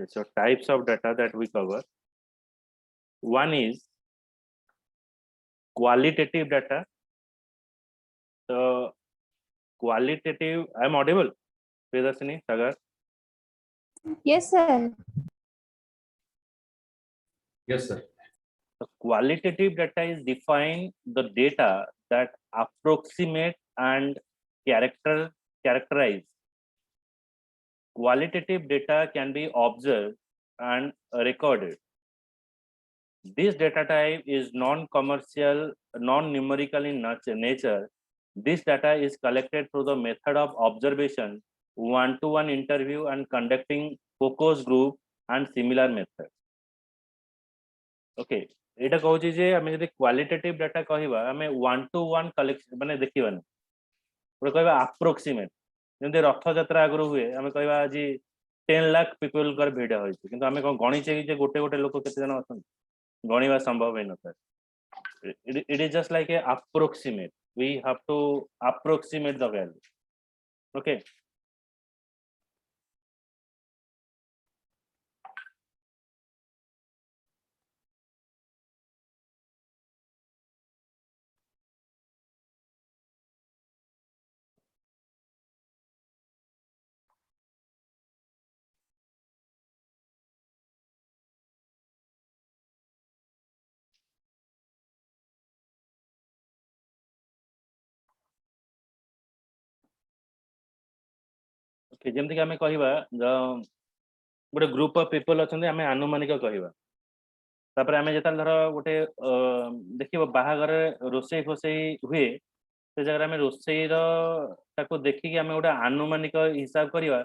Okay, so types of data that we cover. One is qualitative data. So qualitative, I'm audible, Priyadarshini, Sagar. Yes, sir. Yes, sir. So qualitative data is defined the data that approximate and characterize. Qualitative data can be observed and recorded. This data type is non-commercial, non-numerical in nature. This data is collected through the method of observation, one-to-one interview, and conducting focus group and similar methods. Okay, এটা কହୁଛି যে ଆମେ ଯଦି କ୍ୱାଲିଟେଟିଭ data କହିବା ଆମେ 1-to-1 collection ମାନେ ଦେଖିବାନି, ଗୋଟେ କହିବା ଆପ୍ରୋକ୍ସିମେଟ। ଯେମିତି ରଥଯାତ୍ରା ଆଗରୁ ହୁଏ ଆମେ କହିବା ଆଜି 10 ଲାख ପିପଲଙ୍କର ଭିଡ଼ ହୋଇଛି, କିନ୍ତୁ ଆମେ କଣ ଗଣିଛେ କି ଯେ ଗୋଟେ ଗୋଟେ ଲୋକ କେତେ ଜଣ ଅଛନ୍ତି? ଗଣିବା ସମ୍ଭବ ହେଇନଥାଏ। It is just like a approximate. We have to approximate the value. Okay. Okay, ଯେମିତି କି ଆମେ କହିବା ଗୋଟେ ଗ୍ରୁପ ଅଫ ପିପଲ ଅଛନ୍ତି, ଆମେ ଆନୁମାନିକ କହିବା। ତାପରେ ଆମେ ଯେତେବେଳେ ଧର ଗୋଟେ ଦେଖିବ ବାହାଘରରେ ରୋଷେଇ ଫୋଷେଇ ହୁଏ, ସେ ଜାଗାରେ ଆମେ ରୋଷେଇର ତାକୁ ଦେଖିକି ଆମେ ଗୋଟେ ଆନୁମାନିକ ହିସାବ କରିବା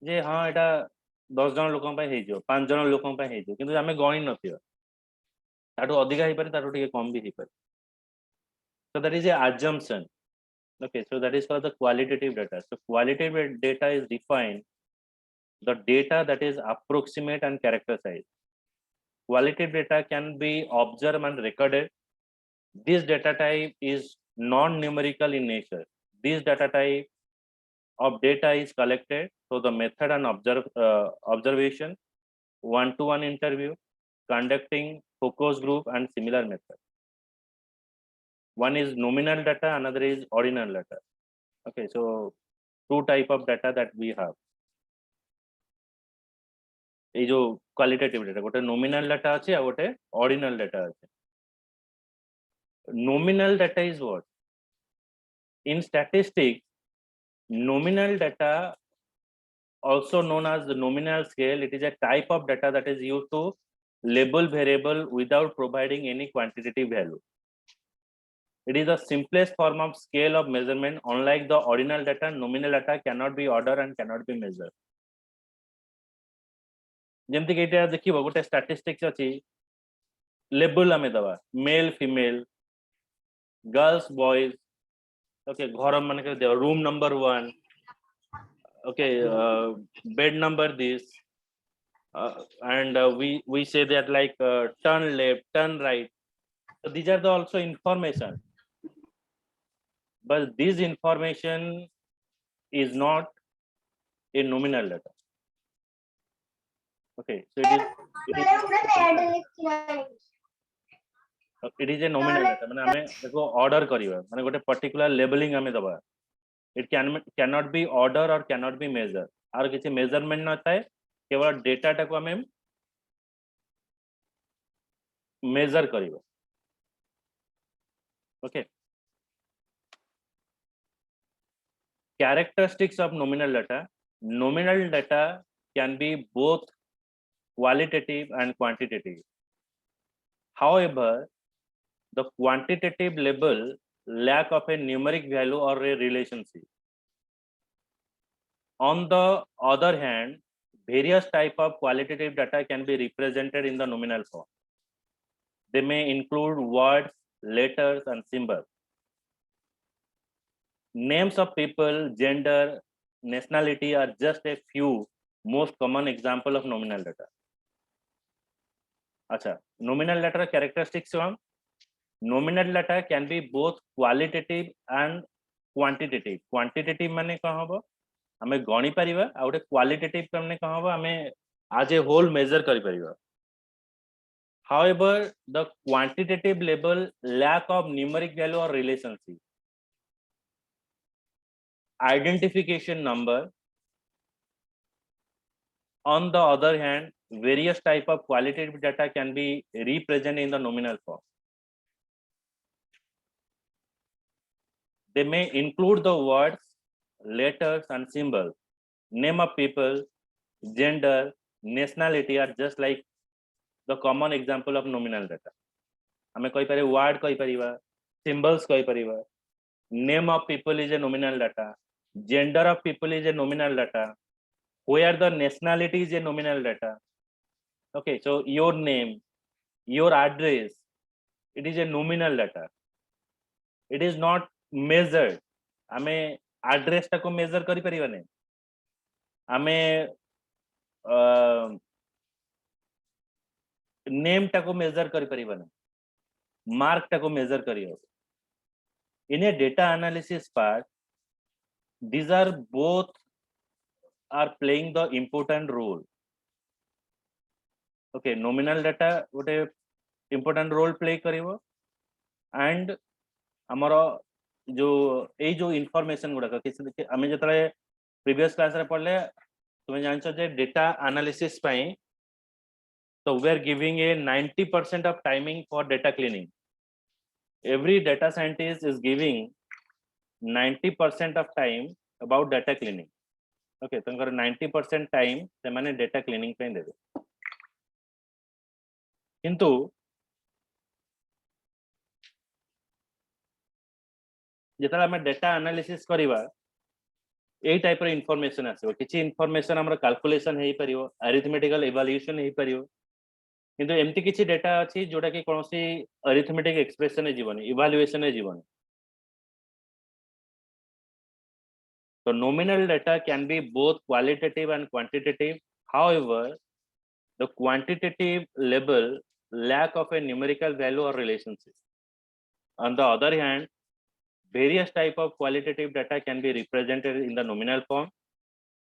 ଯେ ହଁ ଏଇଟା 10 ଜଣ ଲୋକଙ୍କ ପାଇଁ ହେଇଯିବ, 5 ଜଣ ଲୋକଙ୍କ ପାଇଁ ହେଇଯିବ, କିନ୍ତୁ ଆମେ ଗଣି ନଥିବା, ତାଠୁ ଅଧିକା ହେଇପାରେ, ତାଠୁ ଟିକେ କମ ବି ହେଇପାରେ। So that is a assumption. Okay, so that is called the qualitative data. So qualitative data is defined the data that is approximate and characterized. Qualitative data can be observed and recorded. This data type is non-numerical in nature. This data type of data is collected through the method and observation, one-to-one interview, conducting focus group, and similar method. One is nominal data, another is ordinal data. Okay, so two type of data that we have. ये जो qualitative data, गोटे nominal data अच्छे आ गोटे ordinal data अच्छे। Nominal data is what? In statistics, nominal data, also known as the nominal scale, it is a type of data that is used to label variable without providing any quantitative value. It is the simplest form of scale of measurement. Unlike the ordinal data, nominal data cannot be ordered and cannot be measured. जेमती कि एटा देखिबो गोटे statistics अछि, label आमे दबा male female, girls boys, okay घर माने के दे room number 1, okay, bed number this, and we say that like turn left, turn right. So these are the also information, but this information is not a nominal data. Okay, so it is a nominal data. माने हमें देखो order करिवा, माने गोटे particular labeling हमें दबा. It cannot be order or cannot be measure. और किसी measurement ना था है, केवल data टाको हमें measure करिवा. Okay. Characteristics of nominal data. Nominal data can be both qualitative and quantitative. However, the quantitative label lack of a numeric value or a relationship. On the other hand, various type of qualitative data can be represented in the nominal form. They may include words, letters, and symbols. Names of people, gender, nationality are just a few most common example of nominal data. Acha, nominal data characteristics from nominal data can be both qualitative and quantitative. Quantitative माने कहाँ होगा? हमें गणी परिवा, आउटे qualitative माने कहाँ होगा? हमें as a whole measure kari pariba. However, the quantitative level lack of numeric value or relationship. Identification number, on the other hand, various type of qualitative data can be represented in the nominal form. They may include the words, letters, and symbols. Name of people, gender, nationality are just like the common example of nominal data. हमें कही पारे word कही परिवा, symbols कही परिवा. Name of people is a nominal data. Gender of people is a nominal data. Where the nationality is a nominal data. Okay, so your name, your address, it is a nominal data. It is not measured. हमें address टाको measure करी परिवा नहीं. हमें name टाको measure करी परिवा नहीं. Mark टाको measure करी हो. In a data analysis part, these are both are playing the important role. Okay, nominal data what a important role play करिवो and हमारा जो ये जो information गुड़ा का किसी हमें जितना previous class रे पढ़ले तुम्हें जानते हो जे data analysis पाएं so we are giving a 90% of timing for data cleaning. Every data scientist is giving 90% of time about data cleaning. Okay, तो अगर 90% time से मैंने data cleaning पे दे दो. किंतु जितना हमें data analysis करीबा ए टाइप रे इंफॉर्मेशन आसीबो किछि इंफॉर्मेशन हमर कैलकुलेशन हेई परियो अरिथमेटिकल इवैल्यूएशन हेई परियो किंतु एमती किछि डाटा अछि जोटा कि कोनोसी अरिथमेटिक एक्सप्रेशन हे जीवन इवैल्यूएशन हे जीवन तो nominal data can be both qualitative and quantitative. However, the quantitative level lack of a numerical value or relationship. On the other hand, various type of qualitative data can be represented in the nominal form.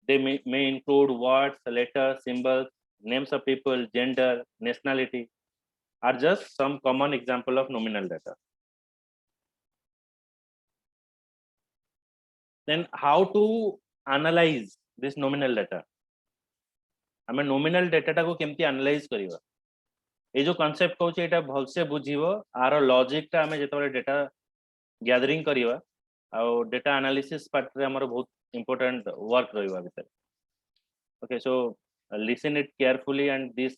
They may include words, letters, symbols, names of people, gender, nationality are just some common example of nominal data. Then how to analyze this nominal data? हमें nominal data को केमती analyze करिवा ये जो concept कहूँ एटा भल से बुझीवो आरो logic टा हमें जेतबे data gathering करिवा और data analysis part रे हमर बहुत important work रहिवा भीतर. Okay, so listen it carefully and this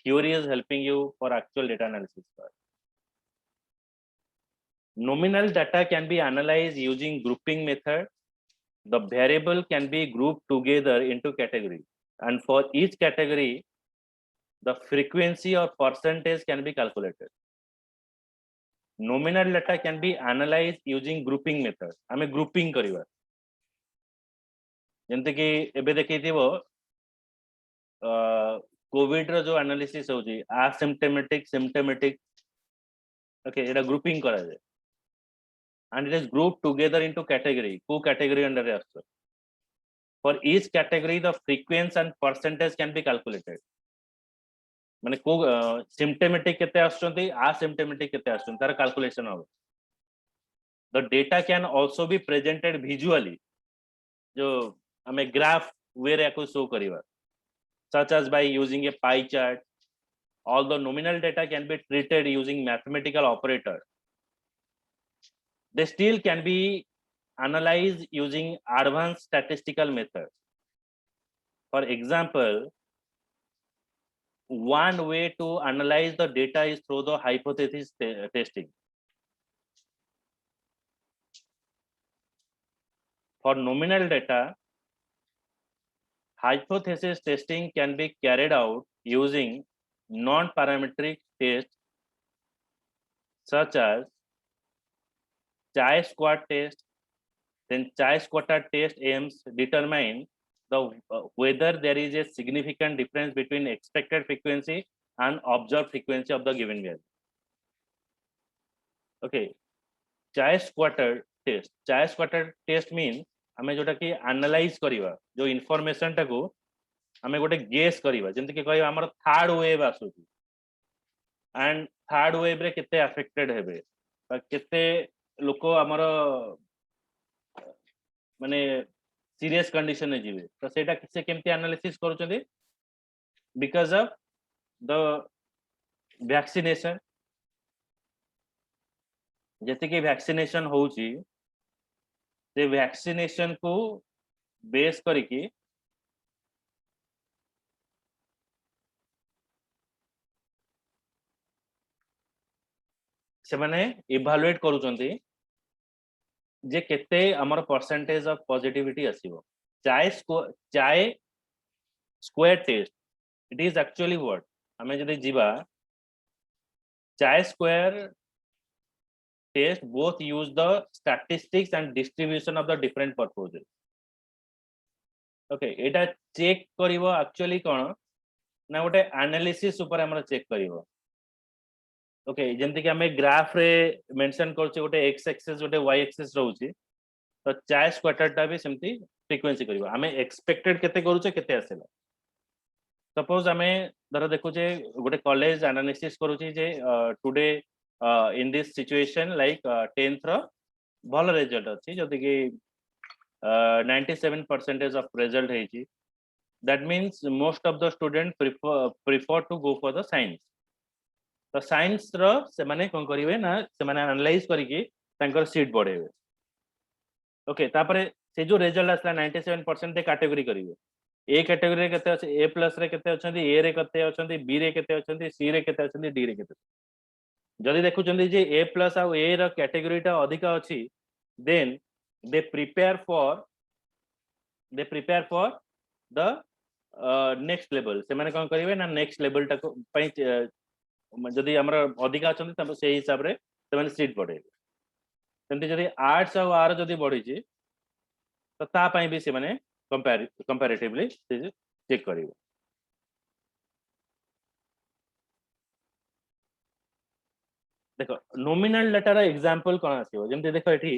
theory is helping you for actual data analysis part. Nominal data can be analyzed using grouping method. The variable can be grouped together into categories, and for each category, the frequency or percentage can be calculated. Nominal data can be analyzed using grouping method. हमें grouping करिवा. जंते कि एबे देखिथिबो Covid रो जो analysis होची asymptomatic symptomatic okay एटा grouping करा जाय and it is grouped together into category को category under रे आछो for each category the frequency and percentage can be calculated माने को symptomatic केते आछंती asymptomatic केते आछंती तार calculation हो the data can also be presented visually जो हमें graph way रे को show करिवा such as by using a pie chart. Although nominal data can be treated using mathematical operator, they still can be analyzed using advanced statistical methods. For example, one way to analyze the data is through the hypothesis testing. For nominal data, hypothesis testing can be carried out using non-parametric tests such as chi-square test. Then chi-square test aims determine the whether there is a significant difference between expected frequency and observed frequency of the given value. Okay, chi-square test. Chi-square test means हमें जोटा कि analyze करिवा जो information टाको आमे गोटे guess करिवा जेंति कि कहबा हमर थर्ड वेव आसुची एंड थर्ड वेव रे केते अफेक्टेड हेबे केते लोक हमर माने सीरियस कंडीशन में जीवे तो सेटा से केमती एनालिसिस करूछथि बिकॉज ऑफ द वैक्सीनेशन जैसे कि वैक्सीनेशन होउची से वैक्सीनेशन को बेस करिकी से माने इवैल्यूएट करूछथि जे केते हमर परसेंटेज ऑफ पॉजिटिविटी आसीबो chi square test it is actually what हमें जदि जीवा chi square test both use the statistics and distribution of the different purposes okay Etah check करिवो actually कोन ना गोटे एनालिसिस ऊपर हमरा चेक करिवो ओके जेमति कि हमें ग्राफ रे मेंशन करछे गोटे x एक्सिस गोटे y एक्सिस रहउची तो चाहे स्क्वायर टा भी सेमति फ्रीक्वेंसी करिवो हमें एक्सपेक्टेड केते करूचे केते आसेला सपोज हमें धर देखुचे गोटे कॉलेज एनालिसिस करूची जे today in this situation like 10th रो भल रिजल्ट अछि जति कि 97% of result हेची that means most of the student prefer to go for the science तो साइंस रो से माने कोन करिवे ना से माने एनालाइज करिके तांकर सीट बढ़ेबे ओके तापरे से जो रिजल्ट आसला 97% दे कैटेगरी करिवे ए कैटेगरी रे केते अछि ए प्लस रे केते अछंती ए रे केते अछंती बी रे केते अछंती सी रे केते अछंती डी रे केते जदि देखुचंदी जे ए प्लस आ ए रो कैटेगरी टा अधिक अछि then they prepare for the next level से माने कोन करिवे ना नेक्स्ट लेवल टा पई जदि हमरा अधिक अछंती तब से हिसाब रे से माने सीट बढ़े सेमति जदि आर्ट्स आ आर जदि बढ़ी छी तो ता पई भी से माने कंपैरेटिवली चेक करिवे देखो नॉमिनल डाटा एग्जांपल कोन आसीबो जेमते देखो एठी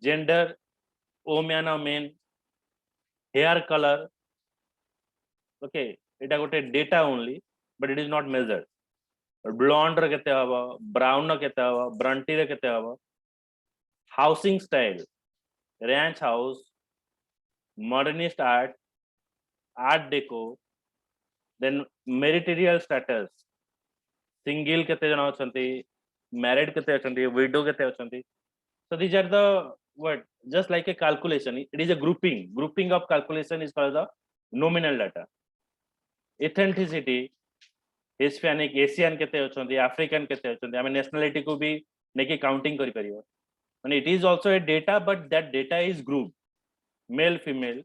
जेंडर ओ मैन और मेन हेयर कलर ओके एटा गोटे data only but it is not measured blonde रे केते हबो ब्राउन रे केते हबो ब्रंटी रे केते हबो housing style ranch house modernist art deco then marital status single केते जन अछंती मैरिड केते अछंती विडो केते अछंती so these are the what just like a calculation it is a grouping of calculation is called the nominal data authenticity Hispanic Asian केते अछंती African केते अछंती हमें नेशनलिटी को भी नेकी काउंटिंग करि परियो माने it is also a data but that data is group male female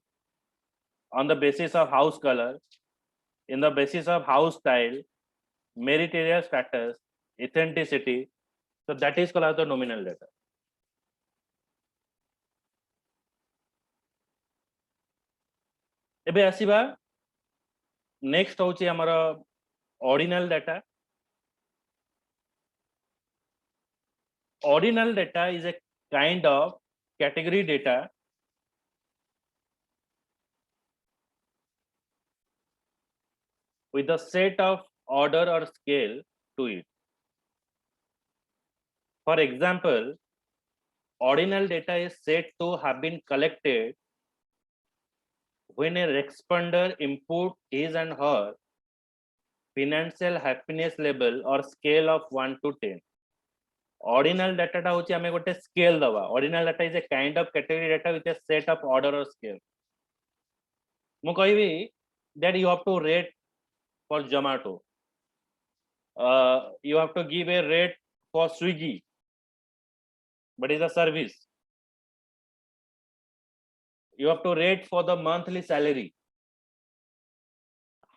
on the basis of house color in the basis of house style meritarial status authenticity so that is called as the nominal data एबे आसीबा next होची हमर ordinal data ordinal data is a kind of category data with a set of order or scale to it. For example, ordinal data is said to have been collected when a responder input his and her financial happiness level or scale of 1 to 10. Ordinal data टा होची हमें गोटे scale दवा ordinal data is a kind of category data with a set of order or scale मु कहबी that you have to rate for Zomato you have to give a rate for Swiggy but is a service you have to rate for the monthly salary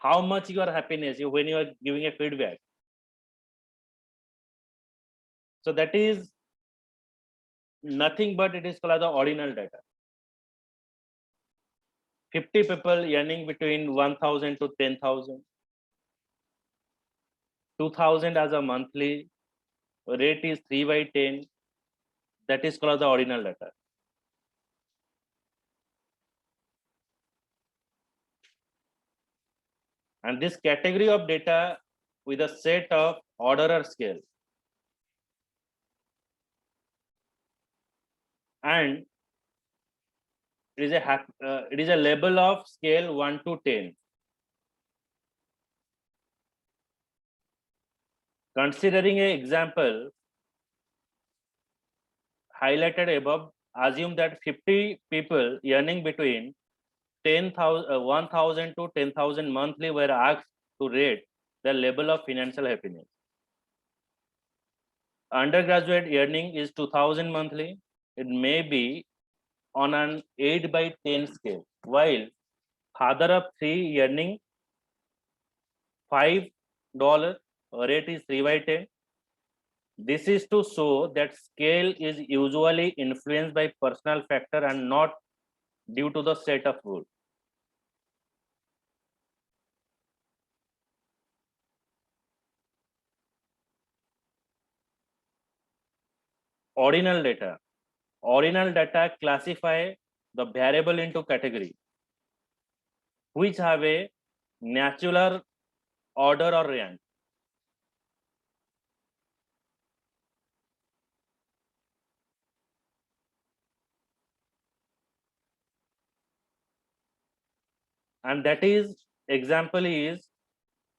how much your happiness when you are giving a feedback so that is nothing but it is called the ordinal data 50 people earning between 1000 to 10,000 2000 as a monthly rate is 3/10 that is called the ordinal data and this category of data with a set of order or scale, and it is a label of scale 1 to 10. Considering an example highlighted above, assume that 50 people earning between 1,000 to 10,000 monthly were asked to rate the level of financial happiness. Undergraduate earning is 2,000 monthly. It may be on an 8 by 10 scale, while father of 3 earning $5 rate is 3 by 10. This is to show that scale is usually influenced by personal factor and not due to the set of rules. Ordinal data. Ordinal data classify the variable into category which have a natural order or rank. And that is example is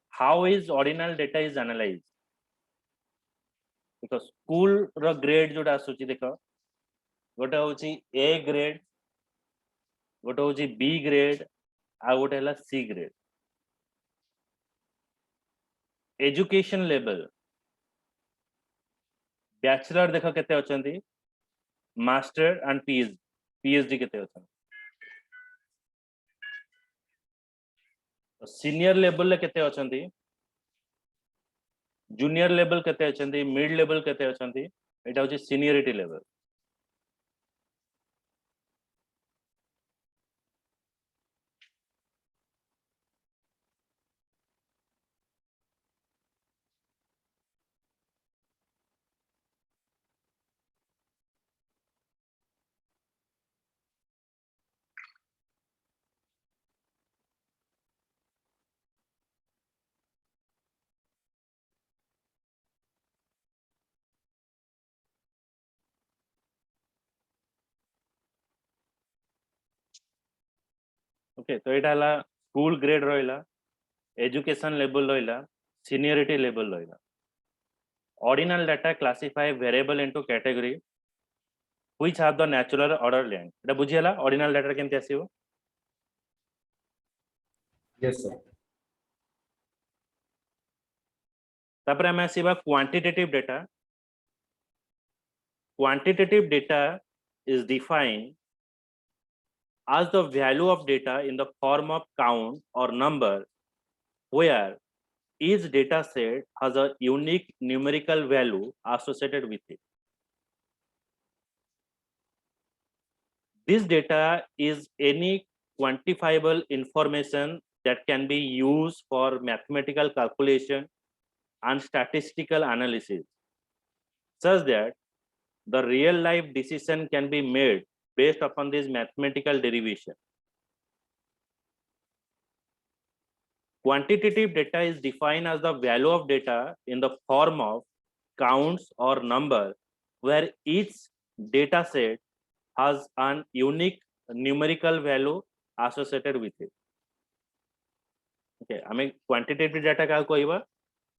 how is ordinal data is analyzed. Because school ro grade जोटा आसुची देखो गोटे होची A grade, गोटे होची B grade, आ गोटे हला C grade. Education level, bachelor देखो केते अछंती, master and PhD केते अछंती. Senior level ले केते अछंती, junior level केते अछंती, mid level केते अछंती, एटा होची seniority level. Okay, तो एटा हला school grade रहिला, education level रहिला, seniority level रहिला. Ordinal data classify variable into category which have the natural order length. Etah बुझियला ordinal data केमति आसीबो? Yes, sir. तापर हमें आसीबा quantitative data. Quantitative data is defined as the value of data in the form of count or number where each data set has a unique numerical value associated with it. This data is any quantifiable information that can be used for mathematical calculation and statistical analysis, such that the real life decision can be made based upon this mathematical derivation. Quantitative data is defined as the value of data in the form of counts or number where each data set has an unique numerical value associated with it. Okay, I mean quantitative data का कोइबा,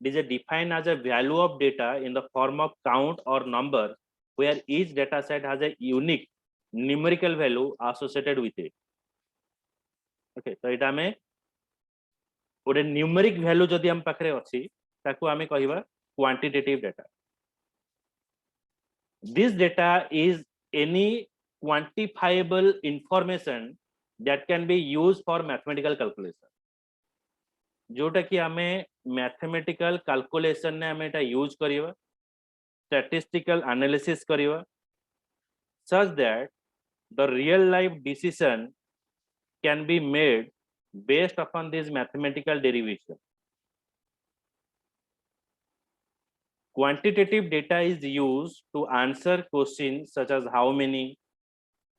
it is defined as a value of data in the form of count or number where each data set has a unique numerical value associated with it. Okay, so it में गोटे numeric value जदि हम पाखरे अछि ताकू आमे कहिबा quantitative data. This data is any quantifiable information that can be used for mathematical calculation. जोटा कि आमे मैथमेटिकल कैलकुलेशन ने आमे एटा यूज करिवा, स्टैटिस्टिकल एनालिसिस करिवा, such that the real life decision can be made based upon this mathematical derivation. Quantitative data is used to answer questions such as how many,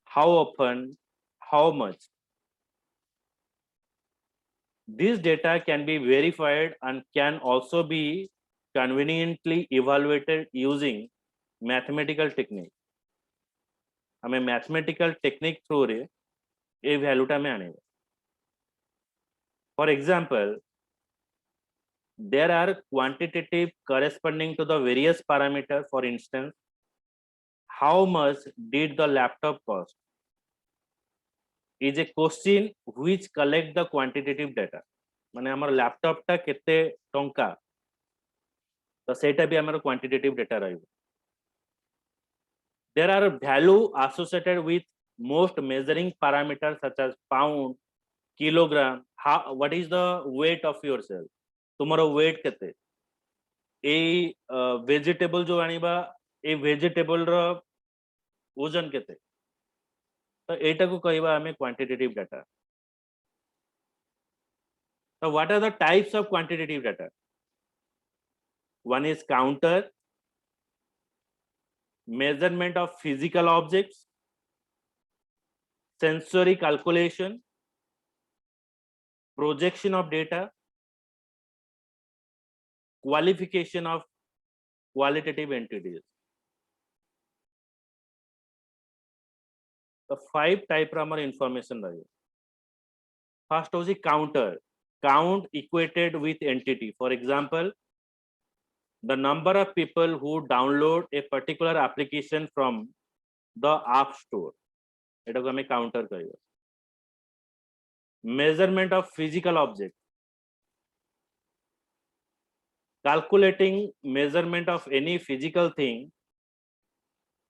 how often, how much. This data can be verified and can also be conveniently evaluated using mathematical technique. हमें mathematical technique through रे ये value टा में आने वाला. For example, there are quantitative corresponding to the various parameters. For instance, how much did the laptop cost? Is a question which collect the quantitative data. माने हमार laptop टा केते टंका तो सेटा भी हमार क्वांटिटेटिव डेटा रहइबो. There are value associated with most measuring parameters such as pound, kilogram, how, what is the weight of yourself, तुम्हारा weight केते, ए vegetable जो आनिबा ए vegetable रो वजन केते, तो एटा को कहिबा हमें quantitative data. So what are the types of quantitative data? One is counter, measurement of physical objects, sensory calculation, projection of data, qualification of qualitative entities. The 5 type of information. First was the counter. Count equated with entity. For example, the number of people who download a particular application from the App Store. It is a counter. Measurement of physical object. Calculating measurement of any physical thing.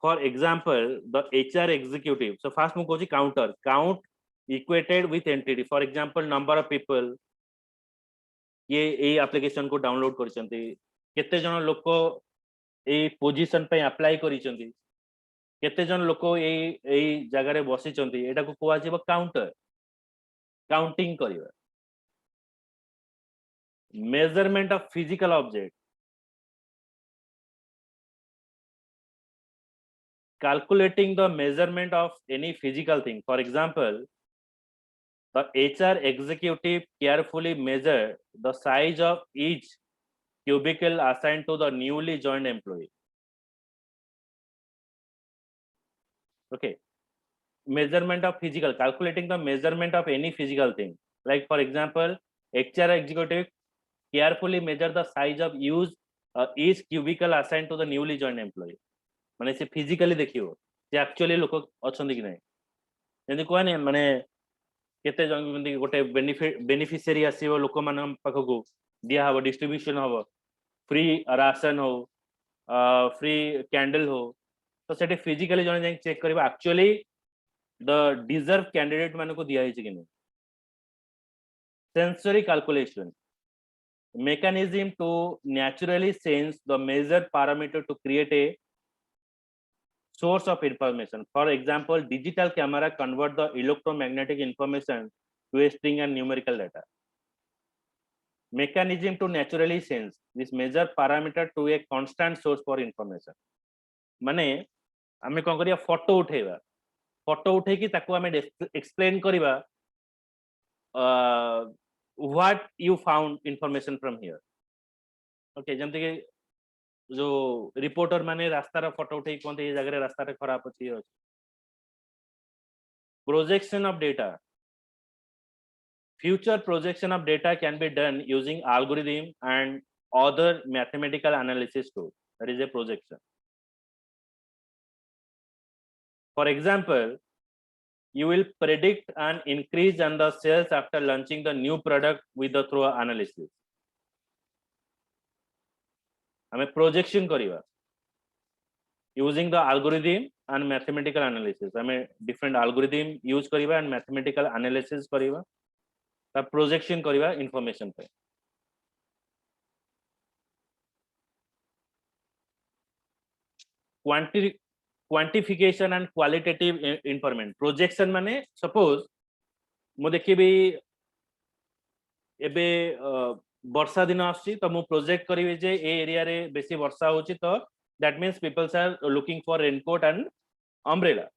For example, the HR executive. So first we go to counter. Count equated with entity. For example, number of people ये application को download करिसंती, केते जन लोक ए position पे apply करिसंती, केते जन लोक ए जगह रे बसिसंती, एटा को कोआ जेबो काउंटर. काउंटिंग करिवा. Measurement of physical object. Calculating the measurement of any physical thing. For example, the HR executive carefully measured the size of each cubicle assigned to the newly joined employee. Okay. Measurement of physical, calculating the measurement of any physical thing. Like for example, HR executive carefully measure the size of each cubicle assigned to the newly joined employee. माने से physically देखियो, जे actually लोक अछंदी कि नहीं. जंदी कोआ ने माने केते जन गोटे बेनिफिशियरी आसीबो लोक मान पाखको दिया हबो, डिस्ट्रीब्यूशन हबो, फ्री राशन हो, फ्री कैंडल हो, तो सेटे फिजिकली जन जाई चेक करबा एक्चुअली द डिजर्व कैंडिडेट मान को दिया है कि नहीं. Sensory calculation, mechanism to naturally sense the measured parameter to create a source of information. For example, digital camera convert the electromagnetic information to a string and numerical data. Mechanism to naturally sense this measure parameter to a constant source for information. माने आमे कोन करिया photo उठेबा, photo उठे कि ताको आमे explain करिबा what you found information from here. Okay, जमते के जो रिपोर्टर माने रास्ता रा फोटो उठे कोनते ये जगह रे रास्ता रे खराब अछि. Projection of data. Future projection of data can be done using algorithm and other mathematical analysis tools. That is a projection. For example, you will predict an increase in the sales after launching the new product with the through analysis. हमें projection करिवा using the algorithm and mathematical analysis. हमें different algorithm use करिवा and mathematical analysis करिवा, तब projection करिवा information पे. Quantification and qualitative information. Projection माने suppose मु देखि भी एबे वर्षा दिन आसी तो मु प्रोजेक्ट करिवे जे ए एरिया रे बेसी वर्षा होची, तो that means people are looking for raincoat and umbrella.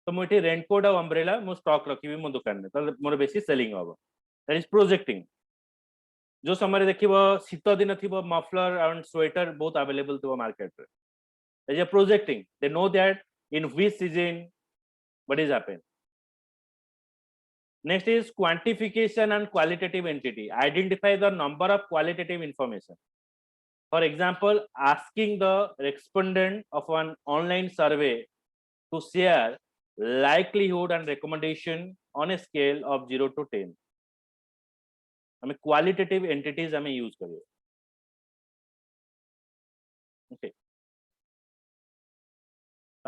तो मुठी raincoat और umbrella मु स्टॉक रखिबी मो दुकान में, तो मोर बेसी सेलिंग होबो. that is projecting. जो समय देखिबो शीत दिन थिबो muffler and sweater both available to market. They are projecting. They know that in which season what is happening. Next is quantification and qualitative entity. Identify the number of qualitative information. For example, asking the respondent of an online survey to share likelihood and recommendation on a scale of 0 to 10. हमें qualitative entities हमें use करिए. Okay.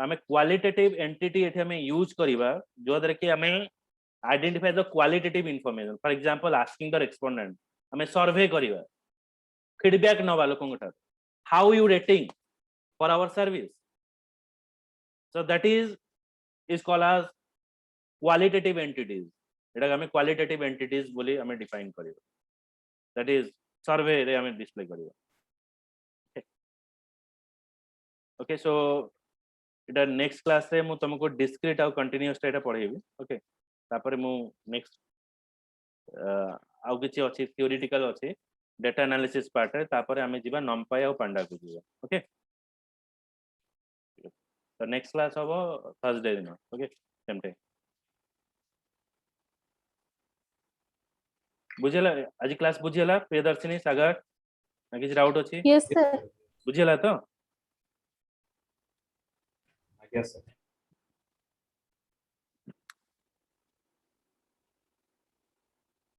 हमें qualitative entity एठे हमें use करिबा जो द्वारा कि हमें identify the qualitative information. For example, asking the respondent हमें survey करिबा feedback नवा लोकन गठा. How you rating for our service? So that is called as qualitative entities. एटा हमें qualitative entities बोली हमें define करिबा. That is survey रे हमें display करिबा. Okay, so इटा नेक्स्ट क्लास रे मु तुमको डिस्क्रीट और कंटीन्यूअस टा पढाइबी. ओके तापर मु नेक्स्ट आउ किछि अछि थ्योरेटिकल अछि डाटा एनालिसिस पार्ट रे तापर हमें जिबा नमपाई और पांडा को जिबा. ओके तो नेक्स्ट क्लास हबो थर्सडे दिन. ओके सेम टाइम बुझेला आज क्लास बुझेला प्रियदर्शिनी सागर ना किछि डाउट अछि? Yes, sir. बुझेला तो Yes, sir.